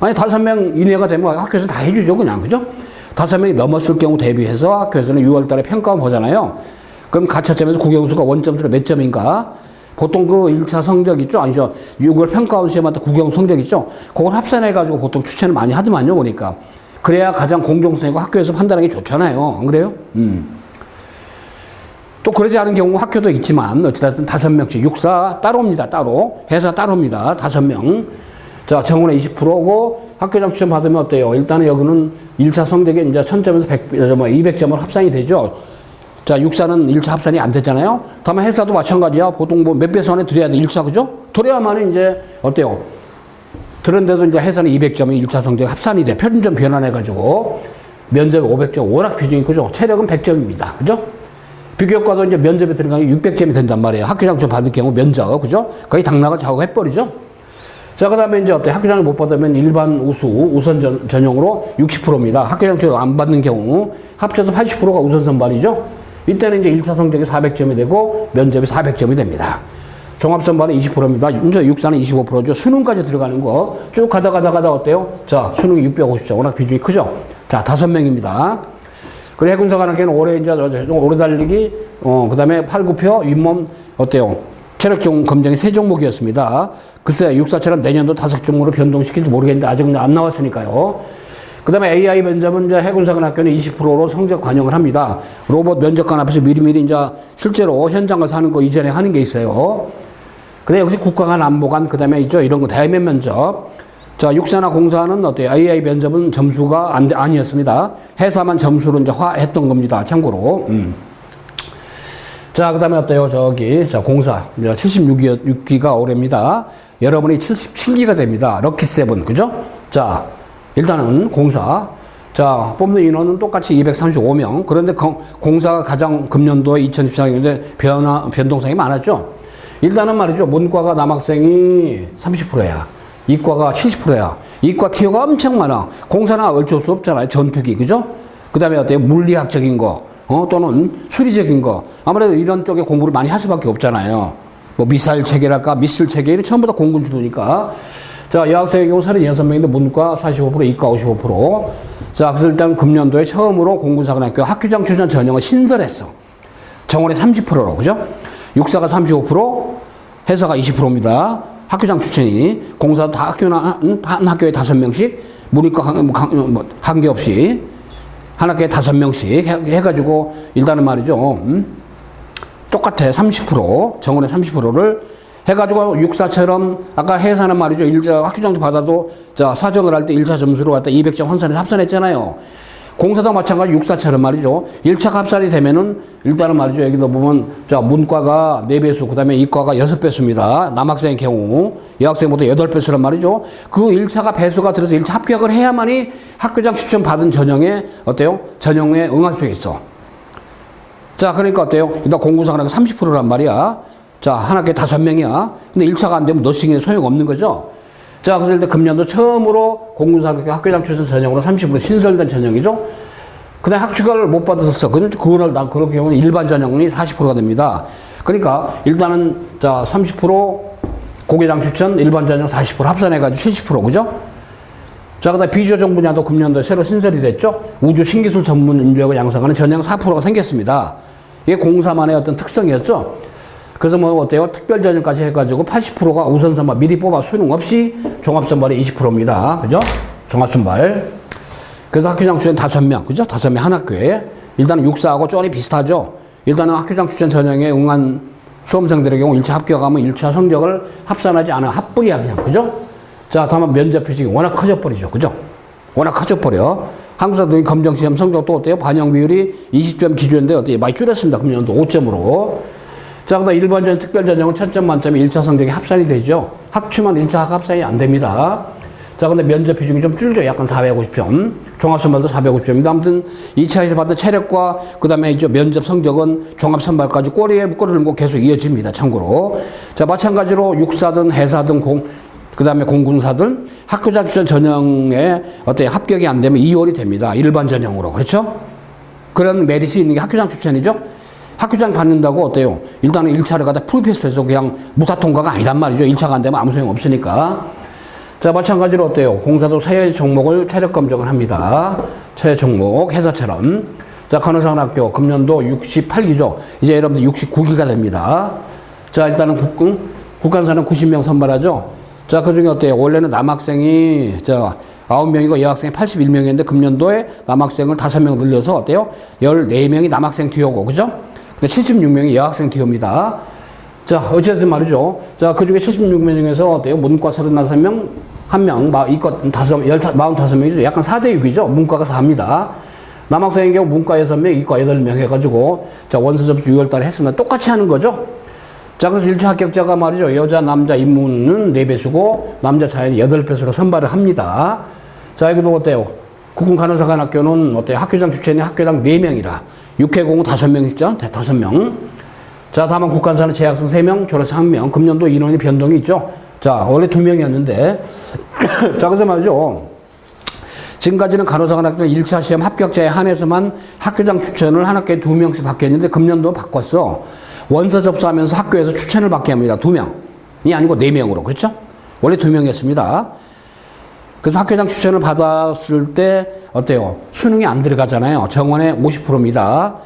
아니 5명 이내가 되면 학교에서 다 해주죠. 그냥 그죠? 5명이 넘었을 경우 대비해서 학교에서는 6월 달에 평가원 보잖아요. 그럼 가채점에서 국영수가 원점수로 몇 점인가? 보통 그 1차 성적 있죠? 아니죠. 6월 평가원 시험한테 국영 성적 있죠? 그걸 합산해가지고 보통 추천을 많이 하더만요, 보니까. 그래야 가장 공정성이고 학교에서 판단하기 좋잖아요. 안 그래요? 또 그러지 않은 경우 학교도 있지만, 어찌됐든 5명씩. 육사 따로입니다, 따로. 회사 따로입니다, 5명. 자, 정원의 20%고 학교장 추천 받으면 어때요? 일단은 여기는 1차 성적에 이제 1000점에서 200점을 합산이 되죠. 자, 육사는 1차 합산이 안 됐잖아요. 다만 회사도 마찬가지야. 보통 몇 배수 안에 들여야 돼. 1차, 그죠? 들어야만 이제, 어때요? 그런데도 이제 회사는 200점이 1차 성적 합산이 돼. 표준점 변환해가지고. 면접이 500점, 워낙 비중이 크죠. 체력은 100점입니다. 그죠? 비교과도 이제 면접에 들어가면 600점이 된단 말이에요. 학교장출 받을 경우 면접, 그죠? 거의 당락을 좌우해버리죠. 자, 그 다음에 이제 학교장을 못 받으면 일반 우선 전형으로 60%입니다. 학교장출 안 받는 경우 합쳐서 80%가 우선 선발이죠. 이때는 이제 1차 성적이 400점이 되고 면접이 400점이 됩니다. 종합선발은 20%입니다. 이제 육사는 25%죠. 수능까지 들어가는 거 쭉 가다 어때요? 자, 수능이 650점. 워낙 비중이 크죠? 자, 5명입니다. 그리고 해군사관학교는 올해 이제 오래 달리기, 그 다음에 팔굽혀, 윗몸, 어때요? 체력 검정이 3종목이었습니다. 글쎄, 육사처럼 내년도 5종목으로 변동시킬지 모르겠는데 아직은 안 나왔으니까요. 그 다음에 AI 면접은 이제 해군사관학교는 20%로 성적 반영을 합니다. 로봇 면접관 앞에서 미리미리 이제 실제로 현장 가서 하는 거 이전에 하는 게 있어요. 근데 역시 국가관, 안보관, 그 다음에 있죠. 이런 거 대면 면접. 자, 육사나 공사는 어때요? AI 면접은 점수가 아니었습니다. 회사만 점수로 이제 했던 겁니다. 참고로. 자, 그 다음에 어때요? 자, 공사. 76기가 올해입니다. 여러분이 77기가 됩니다. 럭키7, 그죠? 자, 일단은 공사. 자, 뽑는 인원은 똑같이 235명. 그런데 공사가 가장 금년도에 2014년도에 변동성이 많았죠. 일단은 말이죠. 문과가 남학생이 30%야. 이과가 70%야. 이과 티어가 엄청 많아. 공사는 어쩔 수 없잖아요. 전투기, 그죠? 그 다음에 어때요? 물리학적인 거, 또는 수리적인 거. 아무래도 이런 쪽에 공부를 많이 할 수밖에 없잖아요. 뭐 미사일 체계랄까, 미술 체계, 전부 다 공군 주도니까. 자, 여학생의 경우 36명인데 문과 45%, 이과 55%. 자, 그래서 일단 금년도에 처음으로 공군사관학교 학교장 추천 전형을 신설했어. 정원의 30%로, 그죠? 육사가 35%, 해사가 20%입니다. 학교장 추천이. 공사도 다 한 학교에 5명씩, 문이과 한 개 없이, 한 학교에 5명씩 해가지고, 일단은 말이죠. 똑같아. 30%, 정원의 30%를 해가지고 육사처럼, 아까 해사는 말이죠. 학교장도 받아도, 자, 사정을 할 때 1차 점수로 갖다 200점 환산해서 합산했잖아요. 공사도 마찬가지 육사처럼 말이죠. 1차 합산이 되면은 일단은 말이죠. 여기도 보면 자, 문과가 4배수, 그 다음에 이과가 6배수입니다. 남학생의 경우 여학생보다 8배수란 말이죠. 그 1차가 배수가 들어서 1차 합격을 해야만이 학교장 추천 받은 전형에 어때요? 전형에 응할 수 있어. 자, 그러니까 어때요? 일단 공군사관학교 30%란 말이야. 자, 한 학교에 5명이야. 근데 1차가 안 되면 너싱에 소용없는 거죠. 자, 그래서 일단 금년도 처음으로 공군사관학교 학교장 추천 전형으로 30% 신설된 전형이죠. 그 다음에 학추가를 못 받았어. 그거를 그럴 경우는 일반 전형이 40%가 됩니다. 그러니까 일단은 자, 30% 고교장 추천, 일반 전형 40% 합산해가지고 70%, 그죠? 자, 그 다음에 비조정 분야도 금년도에 새로 신설이 됐죠. 우주 신기술 전문 인력을 양성하는 전형 4%가 생겼습니다. 이게 공사만의 어떤 특성이었죠. 그래서 뭐 어때요? 특별전형까지 해가지고 80%가 우선선발 미리 뽑아 수능 없이 종합선발이 20%입니다. 그죠? 종합선발. 그래서 학교장 추천 5명. 그죠? 5명 한 학교에. 일단은 육사하고 쪼리 비슷하죠? 일단은 학교장 추천 전형에 응한 수험생들의 경우 1차 합격하면 1차 성적을 합산하지 않아. 합불이야, 그냥. 그죠? 자, 다만 면접 표식이 워낙 커져버리죠. 그죠? 워낙 커져버려. 한국사들이 검정시험 성적도 어때요? 반영 비율이 20점 기준인데 어때요? 많이 줄였습니다. 금년도 5점으로. 자, 그다음 일반전 특별전형은 1000점 만점에 1차 성적이 합산이 되죠. 학추만 1차 합산이 안 됩니다. 자, 근데 면접 비중이 좀 줄죠. 약간 450점. 종합선발도 450점입니다. 아무튼 2차에서 받은 체력과 그 다음에 이제 면접 성적은 종합선발까지 꼬리에 꼬리를 물고 계속 이어집니다. 참고로. 자, 마찬가지로 육사든 해사든 그 다음에 공군사든 학교장 추천 전형에 어때 합격이 안 되면 2월이 됩니다. 일반 전형으로. 그렇죠? 그런 메리트 있는 게 학교장 추천이죠. 학교장 받는다고 어때요? 일단은 1차를 갖다 풀패스해서 그냥 무사 통과가 아니란 말이죠. 1차가 안 되면 아무 소용 없으니까. 자, 마찬가지로 어때요? 공사도 세 종목을 체력 검정을 합니다. 세 종목, 회사처럼. 자, 간호사관학교 금년도 68기죠. 이제 여러분들 69기가 됩니다. 자, 일단은 국간사는 90명 선발하죠. 자, 그 중에 어때요? 원래는 남학생이, 9명이고 여학생이 81명이었는데 금년도에 남학생을 5명 늘려서 어때요? 14명이 남학생 듀오고, 그죠? 76명이 여학생 듀오입니다. 자, 어쨌든 말이죠. 자, 그 중에 76명 중에서 어때요? 문과 35명, 1명, 이과 45명이죠. 약간 4대6이죠. 문과가 4입니다. 남학생의 경우 문과 6명, 이과 8명 해가지고, 자, 원서 접수 6월 달에 했습니다. 똑같이 하는 거죠. 자, 그래서 1차 합격자가 말이죠. 여자, 남자 인문은 4배수고, 남자 자연이 8배수로 선발을 합니다. 자, 이것도 어때요? 국군간호사관학교는 어때요? 학교장 추천이 학교당 4명이라 6회공은 5명 있죠? 5명. 자, 다만 국간사는 재학생 3명, 졸업생 1명, 금년도 인원이 변동이 있죠? 자, 원래 2명이었는데 자, 그래서 말이죠. 지금까지는 간호사관학교 1차 시험 합격자에 한해서만 학교장 추천을 한 학교에 2명씩 받게 했는데 금년도 바꿨어. 원서 접수하면서 학교에서 추천을 받게 합니다. 2명이 아니고 4명으로. 그렇죠? 원래 2명이었습니다. 그래서 학교장 추천을 받았을 때 어때요? 수능이 안 들어가잖아요. 정원의 50%입니다.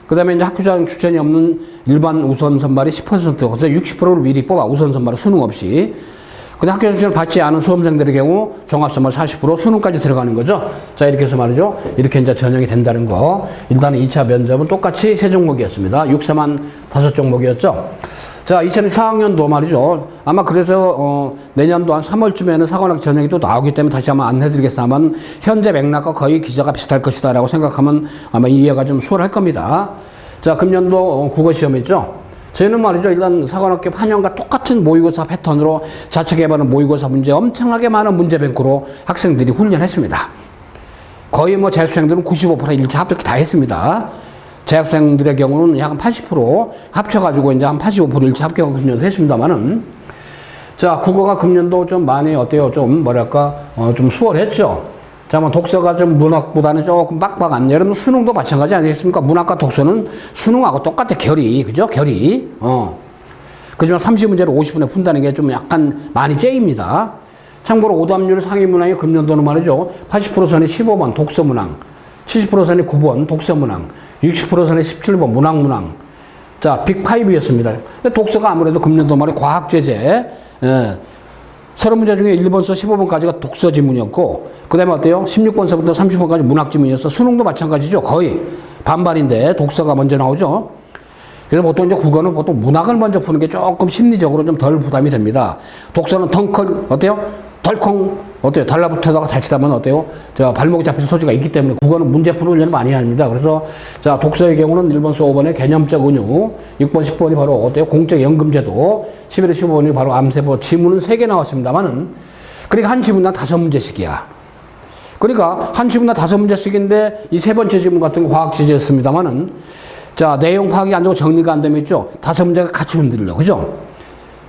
그 다음에 이제 학교장 추천이 없는 일반 우선 선발이 10%, 그래서 60%를 미리 뽑아, 우선 선발은 수능 없이. 근데 학교장 추천을 받지 않은 수험생들의 경우 종합선발 40%, 수능까지 들어가는 거죠. 자, 이렇게 해서 말이죠. 이렇게 이제 전형이 된다는 거. 일단은 2차 면접은 똑같이 3종목이었습니다. 육사만 5종목이었죠. 자, 2024학년도 말이죠. 아마 그래서 내년도 한 3월쯤에는 사관학교 전형이 또 나오기 때문에 다시 한번 안내드리겠습니다만 현재 맥락과 거의 기자가 비슷할 것이다 라고 생각하면 아마 이해가 좀 수월할 겁니다. 자, 금년도 국어시험 있죠. 저희는 말이죠. 일단 사관학교 8년과 똑같은 모의고사 패턴으로 자체 개발한 모의고사 문제 엄청나게 많은 문제뱅크로 학생들이 훈련했습니다. 거의 뭐 재수생들은 95% 1차 합격 다 했습니다. 재학생들의 경우는 약 80% 합쳐가지고 이제 한 85% 1차 합격을 금년도 했습니다만은 자, 국어가 금년도 좀 많이 어때요? 좀 뭐랄까, 좀 수월했죠? 자, 뭐 독서가 좀 문학보다는 조금 빡빡한, 여러분 수능도 마찬가지 아니겠습니까? 문학과 독서는 수능하고 똑같아, 결이. 그죠? 결이. 그지만 30문제를 50분에 푼다는 게 좀 약간 많이 째입니다. 참고로 오답률 상위 문항이 금년도는 말이죠. 80% 선이 15번 독서 문항, 70% 선이 9번 독서 문항, 60% 선이 17번 문항. 자, 빅5였습니다. 독서가 아무래도 금년도 말이 과학제재, 30문제 중에 1번서 15번까지가 독서 지문이었고, 그 다음에 어때요? 16번서부터 30번까지 문학 지문이었어. 수능도 마찬가지죠. 거의 반반인데 독서가 먼저 나오죠. 그래서 보통 이제 국어는 보통 문학을 먼저 푸는 게 조금 심리적으로 좀 덜 부담이 됩니다. 독서는 덩클, 어때요? 덜컹, 어때요? 달라붙어다가 자칫하면 어때요? 자, 발목이 잡힐 소지가 있기 때문에 국어는 문제 푸는 훈련을 많이 합니다. 그래서 자, 독서의 경우는 1번서 5번에 개념적 은유, 6번, 10번이 바로 어때요? 공적 연금제도, 11에 15번이 바로 암세보, 지문은 3개 나왔습니다만은, 그러니까 한 지문당 5문제씩이야. 그러니까 한 지문당 5문제씩인데 이 3번째 지문 같은 거 과학 지제였습니다만은, 자, 내용 파악이 안 되고 정리가 안 되면 있죠? 5문제가 같이 흔들려. 그죠?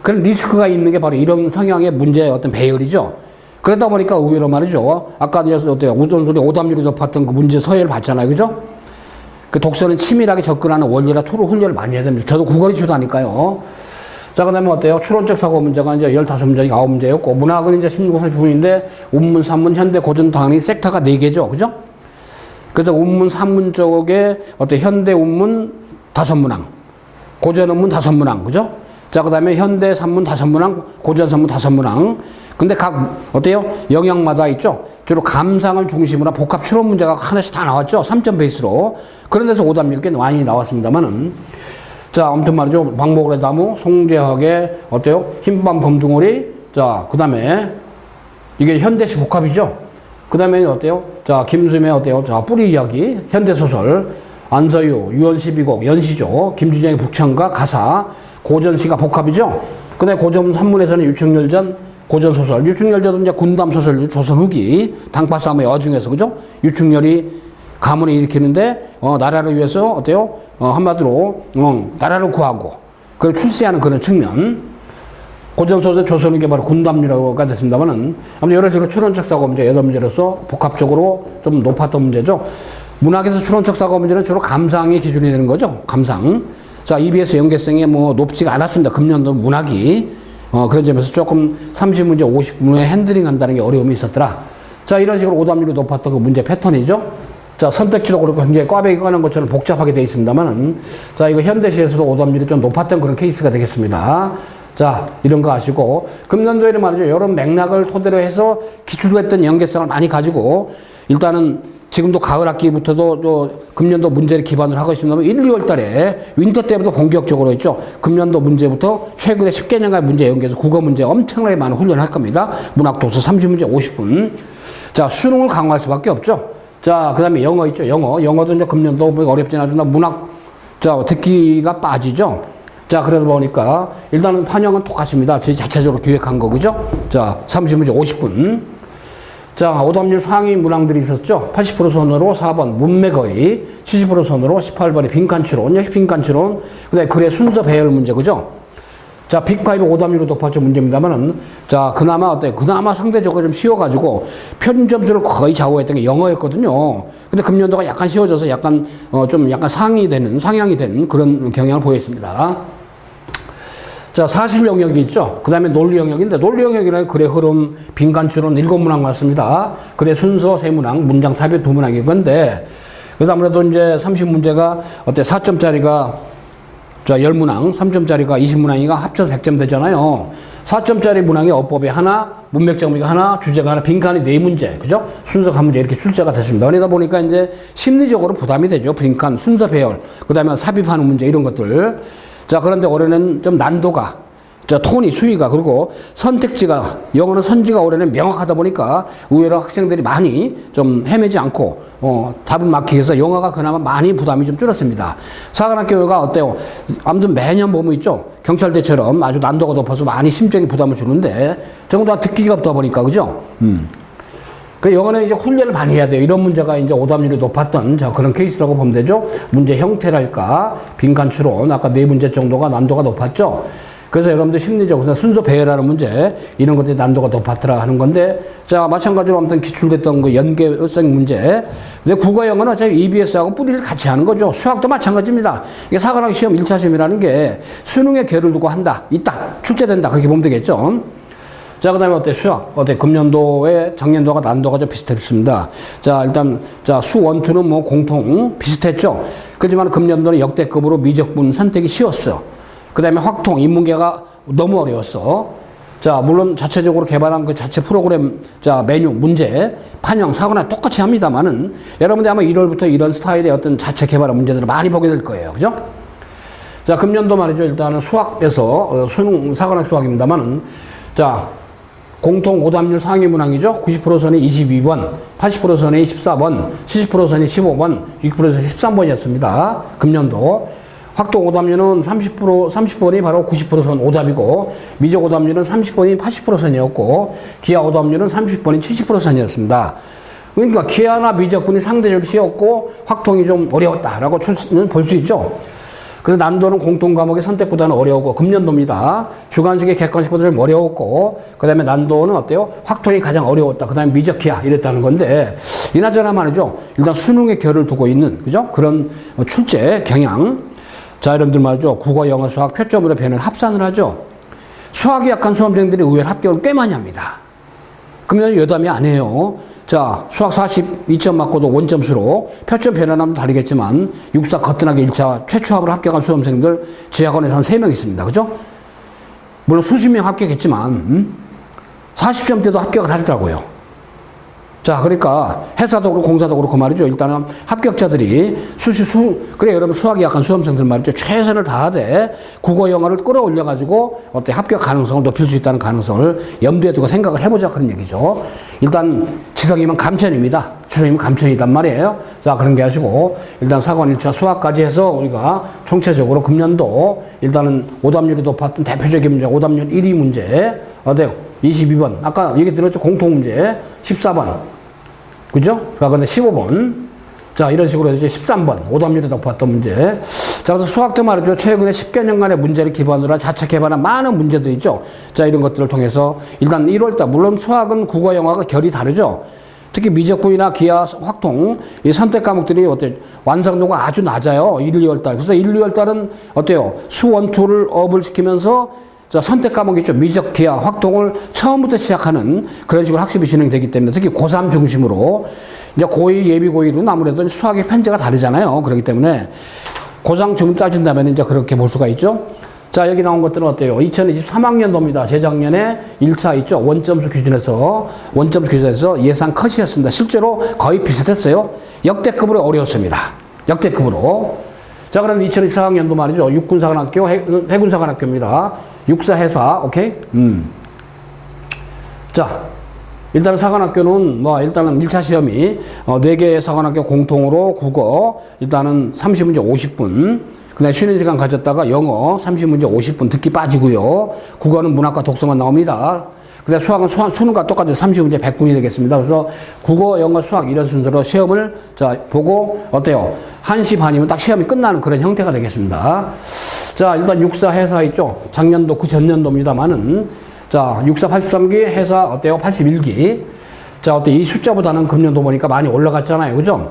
그런 리스크가 있는 게 바로 이런 성향의 문제의 어떤 배열이죠. 그러다 보니까 의외로 말이죠. 아까 이제 어때요? 우선소리 오답률이 높았던 그 문제 서예를 봤잖아요. 그죠? 그 독서는 치밀하게 접근하는 원리라 토로 훈련을 많이 해야 됩니다. 저도 국어를 주도하니까요. 자, 그 다음에 어때요? 추론적 사고 문제가 이제 15문제가 9문제였고, 문학은 이제 16권 부분인데, 운문, 산문, 현대, 고전, 당연히 섹터가 4개죠. 그죠? 그래서 운문, 산문 쪽에 어때? 현대 운문 5문항, 고전 운문 5문항. 그죠? 자, 그 다음에 현대 산문 5문항, 고전 산문 5문항. 근데 각, 어때요? 영역마다 있죠? 주로 감상을 중심으로 복합 추론 문제가 하나씩 다 나왔죠? 3점 베이스로. 그런 데서 오답률 꽤 많이 나왔습니다만은. 자, 아무튼 말이죠. 박목을의 나무, 송재학의, 어때요? 흰밤 검둥오리. 자, 그 다음에, 이게 현대시 복합이죠? 그 다음에 어때요? 자, 김수임의 어때요? 자, 뿌리 이야기, 현대소설, 안서유, 유언12곡, 연시조, 김주정의 북청가, 가사, 고전시가 복합이죠? 그 다음에 고전 3문에서는 유충열전, 고전소설, 유충열전은 이제 군담소설, 조선 후기, 당파싸움의 여중에서, 그죠? 유충열이 가문을 일으키는데, 나라를 위해서, 어때요? 한마디로, 나라를 구하고, 그걸 출세하는 그런 측면. 고전소설 조선 후기 바로 군담류라고가 됐습니다만은, 아무튼 여러 식으로 추론적 사고 문제, 8문제로서 복합적으로 좀 높았던 문제죠. 문학에서 추론적 사고 문제는 주로 감상이 기준이 되는 거죠. 감상. 자, EBS 연계성이 뭐 높지가 않았습니다. 금년도 문학이. 그런 점에서 조금 30문제, 50문에 핸들링 한다는 게 어려움이 있었더라. 자, 이런 식으로 오답률이 높았던 그 문제 패턴이죠. 자, 선택지도 그렇고 굉장히 꽈배기 꺼낸 것처럼 복잡하게 되어 있습니다만은, 자, 이거 현대시에서도 오답률이 좀 높았던 그런 케이스가 되겠습니다. 자, 이런 거 아시고, 금년도에는 말이죠. 이런 맥락을 토대로 해서 기출로 했던 연계성을 많이 가지고, 일단은 지금도 가을 학기부터도 금년도 문제를 기반으로 하고 있습니다만 1, 2월 달에 윈터 때부터 본격적으로 있죠. 금년도 문제부터 최근에 10개년간 문제 연계해서 국어 문제 엄청나게 많은 훈련을 할 겁니다. 문학 독서 30문제 50분. 자, 수능을 강화할 수밖에 없죠. 자, 그 다음에 영어 있죠. 영어도 이제 금년도 어렵진 않으나 문학, 자, 듣기가 빠지죠. 자, 그러다 보니까 일단은 환영은 똑같습니다. 저희 자체적으로 기획한 거, 그죠? 자, 30문제 50분. 자, 오답률 상위 문항들이 있었죠. 80% 선으로 4번 문맥의, 70% 선으로 18번이 빈칸추론, 역시 빈칸추론, 그 다음에 글의 순서 배열 문제, 그죠? 자, 빅5 오답률이 높았죠. 문제입니다만은, 자, 그나마 어때요? 그나마 상대적으로 좀 쉬워가지고, 표준 점수를 거의 좌우했던 게 영어였거든요. 근데 금년도가 약간 쉬워져서 약간, 좀 약간 상향이 된 그런 경향을 보였습니다. 자, 사실 영역이 있죠. 그 다음에 논리 영역인데, 논리 영역이라는 글의 흐름, 빈칸추론 7문항 맞습니다. 글의 순서 3문항, 문장 삽입 2문항인 건데, 그래서 아무래도 이제 30문제가 어때 4점짜리가 자, 10문항, 3점짜리가 20문항이가 합쳐서 100점 되잖아요. 4점짜리 문항이 어법이 하나, 문맥 정리가 하나, 주제가 하나, 빈칸이 4문제, 그죠? 순서가 한 문제 이렇게 출제가 됐습니다. 그러다 보니까 이제 심리적으로 부담이 되죠. 빈칸, 순서 배열, 그 다음에 삽입하는 문제 이런 것들. 자, 그런데 올해는 좀 난도가, 자, 톤이, 수위가, 그리고 선택지가, 영어는 선지가 올해는 명확하다 보니까 의외로 학생들이 많이 좀 헤매지 않고, 답을 맞히기 위해서 영어가 그나마 많이 부담이 좀 줄었습니다. 사관학교가 어때요? 아무튼 매년 보면 있죠? 경찰대처럼 아주 난도가 높아서 많이 심적인 부담을 주는데, 정도가 듣기가 없다 보니까, 그죠? 그 영어는 이제 훈련을 많이 해야 돼요. 이런 문제가 이제 오답률이 높았던 자, 그런 케이스라고 보면 되죠. 문제 형태랄까, 빈칸 추론, 아까 4문제 정도가 난도가 높았죠. 그래서 여러분들 심리적으로 순서 배열하는 문제, 이런 것들이 난도가 높았더라 하는 건데, 자, 마찬가지로 아무튼 기출됐던 그 연계성 문제. 근데 국어 영어는 어차피 EBS하고 뿌리를 같이 하는 거죠. 수학도 마찬가지입니다. 이게 사관학교 시험 1차 시험이라는 게 수능에 결을 두고 있다, 출제된다. 그렇게 보면 되겠죠. 자, 그 다음에 어때? 수학. 어때? 금년도에 작년도가 난도가 좀 비슷했습니다. 자, 일단, 자, 수 1, 2는 뭐 공통 비슷했죠. 그렇지만 금년도는 역대급으로 미적분 선택이 쉬웠어. 그 다음에 확통, 인문계가 너무 어려웠어. 자, 물론 자체적으로 개발한 그 자체 프로그램, 자, 메뉴, 문제, 판형, 사고나 똑같이 합니다만은 여러분들 아마 1월부터 이런 스타일의 어떤 자체 개발한 문제들을 많이 보게 될 거예요. 그죠? 자, 금년도 말이죠. 일단은 수학에서, 수능, 사관학 수학입니다만은, 자, 공통 오답률 상위 문항이죠. 90% 선이 22번, 80% 선이 14번, 70% 선이 15번, 6% 선이 13번이었습니다. 금년도. 확통 오답률은 30번이 바로 90%선 오답이고, 미적 오답률은 30번이 80%선이었고, 기하 오답률은 30번이 70%선이었습니다. 그러니까 기하나 미적분이 상대적으로 쉬웠고, 확통이 좀 어려웠다라고 볼 수 있죠. 그래서 난도는 공통 과목의 선택보다는 어려웠고, 금년도입니다. 주관식의 객관식보다 좀 어려웠고, 그 다음에 난도는 어때요? 확통이 가장 어려웠다. 그 다음에 미적 기하 이랬다는 건데, 이나저나 말이죠. 일단 수능의 결을 두고 있는, 그죠? 그런 출제 경향. 자, 여러분들 말이죠. 국어, 영어, 수학 표점으로 배는 합산을 하죠. 수학이 약한 수험생들이 의외로 합격을 꽤 많이 합니다. 그러면 여담이 안 해요. 자, 수학 42점 맞고도 원점수로 표점 변화하면 다르겠지만 육사 거뜬하게 1차 최초합으로 합격한 수험생들 지하권에서 한 3명 있습니다. 그죠? 물론 수십 명 합격했지만 40점대도 합격을 하더라고요. 자, 그러니까 회사도 그렇고 공사도 그렇고 말이죠. 일단은 합격자들이 그래 여러분 수학이 약한 수험생들 말이죠. 최선을 다하되 국어 영어를 끌어올려가지고 어때 합격 가능성을 높일 수 있다는 가능성을 염두에 두고 생각을 해보자 그런 얘기죠. 일단 지성이면 감천입니다. 지성이면 감천이단 말이에요. 자, 그런 게 하시고 일단 사관 1차 수학까지 해서 우리가 총체적으로 금년도 일단은 오답률이 높았던 대표적인 문제 오답률 1위 문제 어때요? 22번 아까 얘기 들었죠? 공통문제 14번 그죠? 자, 근데 15번. 자, 이런 식으로 이제 13번. 오답률이 높았던 문제. 자, 그래서 수학도 말이죠. 최근에 10여 년간의 문제를 기반으로 한 자체 개발한 많은 문제들이 있죠. 자, 이런 것들을 통해서 일단 1월달, 물론 수학은 국어, 영어가 결이 다르죠. 특히 미적분이나 기하, 확통, 이 선택 과목들이 어때요? 완성도가 아주 낮아요. 1, 2월달. 그래서 1, 2월달은 어때요? 수 1, 2를 업을 시키면서 자, 선택 과목이 있죠. 미적, 기하, 확통을 처음부터 시작하는 그런 식으로 학습이 진행되기 때문에 특히 고3 중심으로 이제 고2, 예비 고1은 아무래도 수학의 편제가 다르잖아요. 그렇기 때문에 고3 중을 따진다면 이제 그렇게 볼 수가 있죠. 자, 여기 나온 것들은 어때요? 2023학년도입니다. 재작년에 1차 있죠. 원점수 기준에서 예상 컷이었습니다. 실제로 거의 비슷했어요. 역대급으로 어려웠습니다. 역대급으로. 자, 그럼 2024학년도 말이죠. 육군사관학교, 해군사관학교입니다. 육사해사, 오케이? 자, 일단 사관학교는 뭐, 일단은 1차 시험이, 4개의 사관학교 공통으로 국어, 일단은 30문제 50분. 그 다음에 쉬는 시간 가졌다가 영어 30문제 50분 듣기 빠지고요. 국어는 문학과 독서만 나옵니다. 근데 수학은 수능과 똑같이 30문제 100분이 되겠습니다. 그래서 국어, 영어, 수학 이런 순서로 시험을 자, 보고 어때요? 1시 반이면 딱 시험이 끝나는 그런 형태가 되겠습니다. 자, 일단 육사, 해사 있죠? 작년도, 그 전년도입니다만은 자, 육사 83기, 해사 어때요? 81기. 자, 어때? 이 숫자보다는 금년도 보니까 많이 올라갔잖아요. 그죠?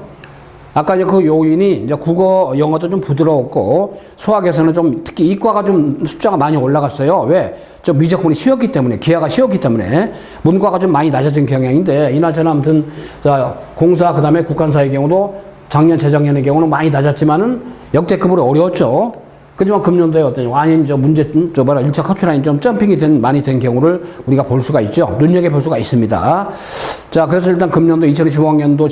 아까 이제 그 요인이 이제 국어, 영어도 좀 부드러웠고, 수학에서는 좀 특히 이과가 좀 숫자가 많이 올라갔어요. 왜? 저 미적분이 쉬웠기 때문에, 기하가 쉬웠기 때문에, 문과가 좀 많이 낮아진 경향인데, 이나저나 아무튼, 자, 공사, 그 다음에 국간사의 경우도 작년, 재작년의 경우는 많이 낮았지만은 역대급으로 어려웠죠. 그지만 금년도에 어떤 완인 문제, 1차 커트라인 좀 점핑이 많이 된 경우를 우리가 볼 수가 있죠. 눈여겨볼 수가 있습니다. 자, 그래서 일단 금년도 2025학년도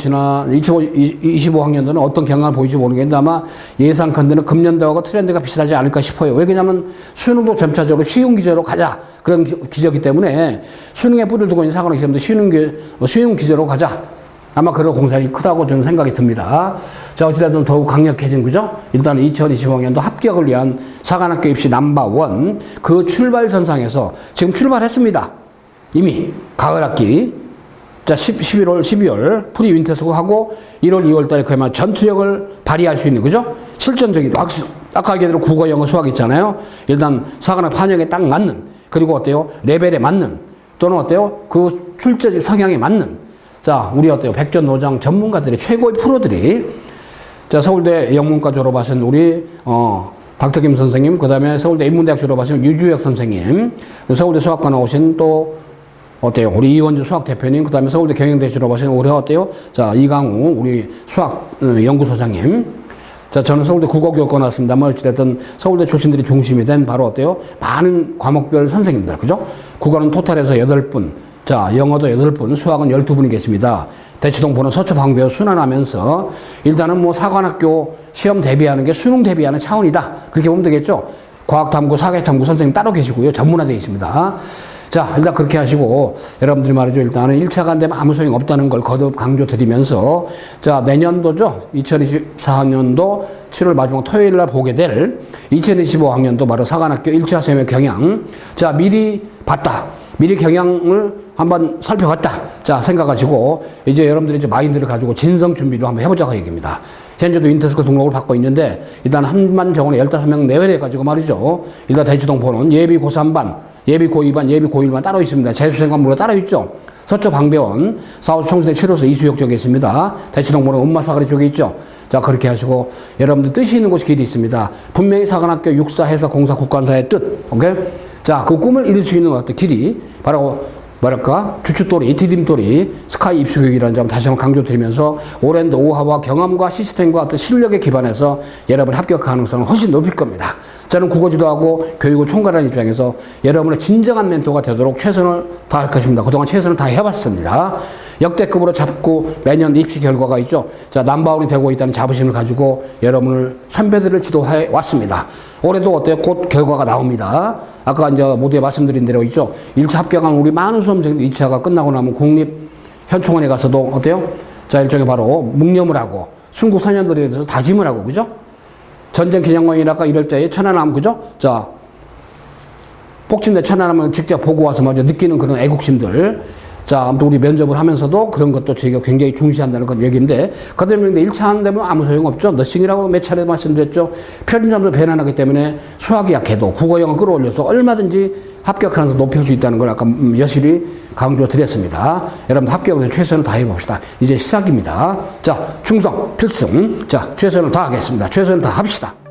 2025학년도는 어떤 경향을 보일지 모르겠는데 아마 예상컨대는 금년도하고 트렌드가 비슷하지 않을까 싶어요. 왜 그러냐면 수능도 점차적으로 쉬운 기저로 가자. 그런 기저이기 때문에 수능에 뿌리를 두고 있는 사관학 시험도 쉬운 기저로 가자. 아마 그런 공산이 크다고 저는 생각이 듭니다. 자, 어찌됐든 더욱 강력해진, 그죠? 일단 2025학년도 합격을 위한 사관학교 입시 넘버1 그 출발선상에서 지금 출발했습니다. 이미 가을 학기. 자, 11월, 12월 프리 윈터스하고 1월, 2월 달에 그야말로 전투력을 발휘할 수 있는, 그죠? 실전적인 아까 얘기대로 국어, 영어, 수학 있잖아요. 일단 사관학 판형에 딱 맞는, 그리고 어때요? 레벨에 맞는, 또는 어때요? 그 출제적 성향에 맞는, 자, 우리 어때요? 백전노장 전문가들이 최고의 프로들이, 자, 서울대 영문과 졸업하신 우리, 닥터김 선생님, 그 다음에 서울대 인문대학 졸업하신 유주혁 선생님, 서울대 수학과 나오신 또, 어때요? 우리 이원주 수학대표님, 그 다음에 서울대 경영대 졸업하신 우리 어때요? 자, 이강우, 우리 수학 연구소장님. 자, 저는 서울대 국어교육과 나왔습니다만, 어찌됐든 서울대 출신들이 중심이 된 바로 어때요? 많은 과목별 선생님들, 그죠? 국어는 토탈에서 8분. 자, 영어도 8분, 수학은 12분이 계십니다. 대치동포는 서초방배우 순환하면서 일단은 뭐 사관학교 시험 대비하는 게 수능 대비하는 차원이다. 그렇게 보면 되겠죠. 과학탐구, 사회탐구 선생님 따로 계시고요. 전문화되어 있습니다. 자, 일단 그렇게 하시고 여러분들이 말이죠. 일단은 1차가 안 되면 아무 소용 없다는 걸 거듭 강조드리면서 자, 내년도죠. 2024학년도 7월 마지막 토요일 날 보게 될 2025학년도 바로 사관학교 1차 시험의 경향. 자, 미리 봤다. 미리 경향을 한번 살펴봤다. 자, 생각하시고, 이제 여러분들이 이제 마인드를 가지고 진성 준비를 한번 해보자고 얘기입니다. 현재도 인터스쿨 등록을 받고 있는데, 일단 한반 정원에 15명 내외해가지고 말이죠. 일단 대치동포는 예비 고3반, 예비 고2반, 예비 고1반 따로 있습니다. 재수생관부로 따로 있죠. 서초 방배원, 사우스 청주대 7호서 이수역 쪽에 있습니다. 대치동포는 음마사거리 쪽에 있죠. 자, 그렇게 하시고, 여러분들 뜻이 있는 곳이 길이 있습니다. 분명히 사관학교 육사, 해사, 공사, 국관사의 뜻, 오케이? 자, 그 꿈을 이룰 수 있는 어떤 길이 바로 뭐랄까 주춧돌이, 디딤돌이 스카이 입시교육이라는 점 다시 한번 강조드리면서 오랜 노하우와 경험과 시스템과 어떤 실력에 기반해서 여러분의 합격 가능성을 훨씬 높일 겁니다. 저는 국어지도하고 교육을 총괄하는 입장에서 여러분의 진정한 멘토가 되도록 최선을 다할 것입니다. 그동안 최선을 다해봤습니다. 역대급으로 잡고 매년 입시 결과가 있죠. 자, 넘버1이 되고 있다는 자부심을 가지고 여러분을 선배들을 지도해 왔습니다. 올해도 어때요? 곧 결과가 나옵니다. 아까 이제 모두에 말씀드린 대로 있죠. 1차 합격한 우리 많은 수험생들 2차가 끝나고 나면 국립현충원에 가서도 어때요? 자, 일종의 바로 묵념을 하고 순국 선현들에 대해서 다짐을 하고, 그죠? 전쟁 기념관이랄까 이럴 때에 천안함, 그죠? 자, 폭침대 천안함을 직접 보고 와서 먼저 느끼는 그런 애국심들. 자, 아무튼 우리 면접을 하면서도 그런 것도 저희가 굉장히 중시한다는 건 얘기인데, 그 다음에 1차 안 되면 아무 소용없죠. 너싱이라고 몇 차례 말씀드렸죠. 편집점도 배난하기 때문에 수학이 약해도 국어, 영어 끌어올려서 얼마든지 합격 가능성 높일 수 있다는 걸 아까 여실히 강조드렸습니다. 여러분 합격을 위해서 최선을 다해봅시다. 이제 시작입니다. 자, 충성, 필승. 자, 최선을 다하겠습니다. 최선을 다합시다.